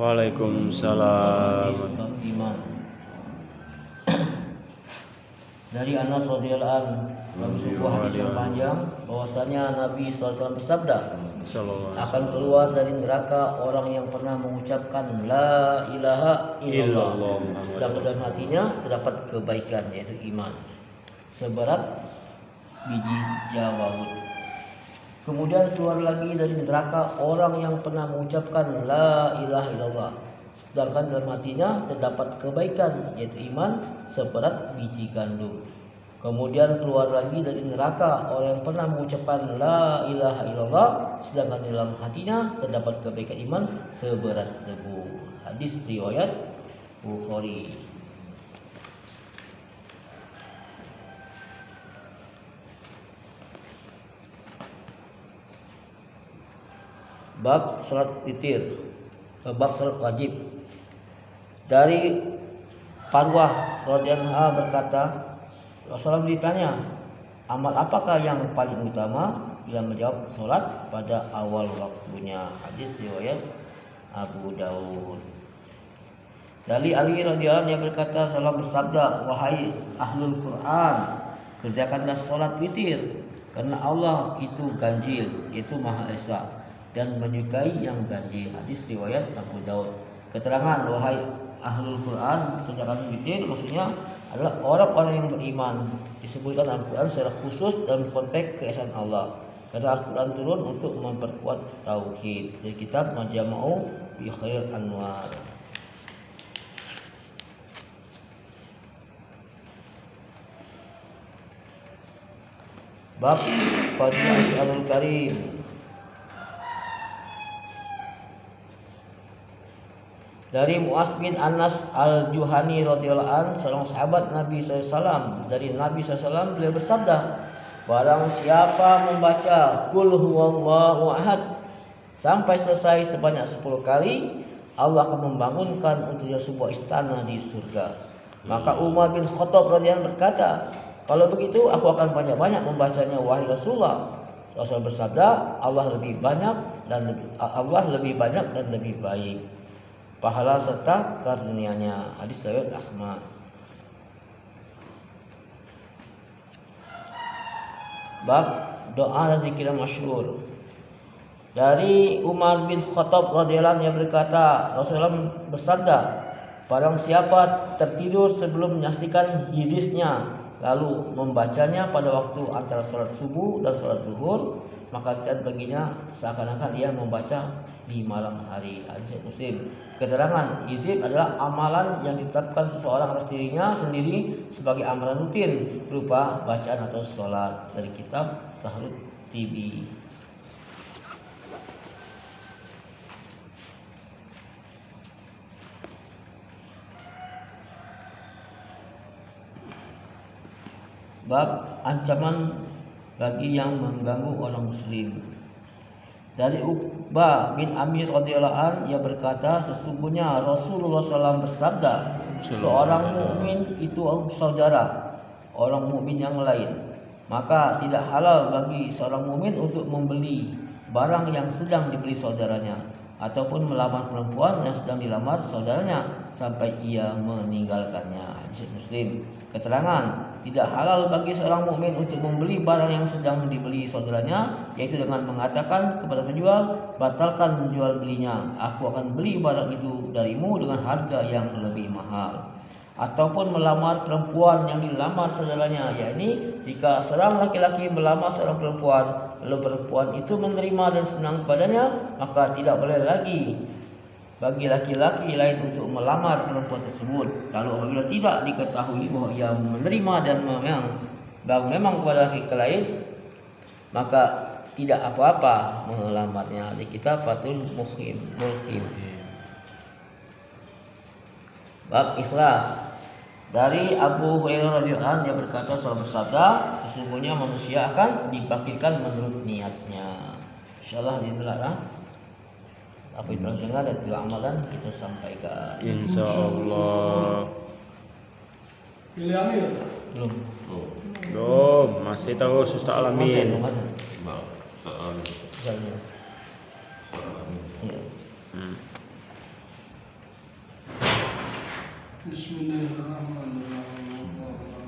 Waalaikumsalam. Sebab iman. Dari Anas radhiyallahu anhu dalam sebuah hadis yang panjang bahwasanya Nabi SAW bersabda, akan keluar dari neraka orang yang pernah mengucapkan la ilaha illallah, sedang dalam hatinya terdapat kebaikan yaitu iman seberat biji jawahut. Kemudian keluar lagi dari neraka orang yang pernah mengucapkan la ilaha illallah, sedangkan dalam hatinya terdapat kebaikan yaitu iman seberat biji gandum. Kemudian keluar lagi dari neraka orang yang pernah mengucapkan la ilaha illallah, sedangkan dalam hatinya terdapat kebaikan iman seberat debu. Hadis riwayat Bukhari. Bab salat witir, bab salat wajib. Dari Farwah radhiyallahu anha berkata, Rasulullah ditanya, amal apakah yang paling utama? Bila menjawab, salat pada awal waktunya. Hadis riwayat Abu Dawud. Dari Ali radhiyallahu anhu yang berkata, Rasulullah bersabda, wahai ahlul Quran, kerjakanlah salat witir, karena Allah itu ganjil, itu Maha Esa, dan menyukai yang ganjil. Hadis riwayat Abu Daud. Keterangan wahai ahlul Quran, kerjakan witir maksudnya adalah orang-orang yang beriman. Disebutkan Al-Quran secara khusus dalam konteks keesaan Allah, karena Al-Quran turun untuk memperkuat tauhid. Dari kitab Majma'u bi Khairil Anwar. Bab Fadilah Al Karim. Dari Mu'az bin Anas al-Juhani radhiyallahu anhu, seorang sahabat Nabi SAW, dari Nabi SAW beliau bersabda, barang siapa membaca Qul huwallahu ahad sampai selesai sebanyak 10 kali, Allah akan membangunkan untuknya sebuah istana di surga. Maka Umar bin Khattab radhiyallahu anhu berkata, kalau begitu aku akan banyak-banyak membacanya wahai Rasulullah. Rasul bersabda, Allah lebih banyak dan lebih baik pahala serta karunia-Nya. Hadis riwayat Ahmad. Bab doa dan zikir masyhur. Dari Umar bin Khattab radhiyallahu anhu yang berkata, Rasulullah bersabda, barang siapa tertidur sebelum menyaksikan hizisnya lalu membacanya pada waktu antara salat subuh dan salat zuhur, maka dicatat baginya seakan-akan ia membaca di malam hari. Hadis Muslim. Keterangan hizib adalah amalan yang ditetapkan seseorang atas dirinya sendiri sebagai amalan rutin berupa bacaan atau sholat. Dari kitab Sahrut Tibi. Bab ancaman bagi yang mengganggu orang muslim. Dari Uqbah bin Amir radhiyallahu anhu ia berkata, sesungguhnya Rasulullah SAW bersabda, seorang mukmin itu saudara orang mukmin yang lain, maka tidak halal bagi seorang mukmin untuk membeli barang yang sedang dibeli saudaranya ataupun melamar perempuan yang sedang dilamar saudaranya sampai ia meninggalkannya. Hadis Muslim. Keterangan, tidak halal bagi seorang mukmin untuk membeli barang yang sedang dibeli saudaranya, yaitu dengan mengatakan kepada penjual, batalkan menjual belinya, aku akan beli barang itu darimu dengan harga yang lebih mahal. Ataupun melamar perempuan yang dilamar saudaranya, yakni jika seorang laki-laki melamar seorang perempuan lalu perempuan itu menerima dan senang kepadanya, maka tidak boleh lagi bagi laki-laki lain untuk melamar perempuan tersebut. Lalu apabila tidak diketahui bahwa ia menerima dan memang kepada laki-laki lain, maka tidak apa-apa melamarnya. Di kitab Fathul Mulhim. Bab ikhlas. Dari Abu Hurairah radhiyallahu anhu yang berkata, Rasul bersabda, sesungguhnya manusia akan dibangkitkan menurut niatnya. Insyaallah dinilailah apa yang telah dengar dan juga amalan kita sampaikan. Insyaallah. Pilih ambil. Belum, masih terus Ustaz Alamin. Bismillahirrahmanirrahim.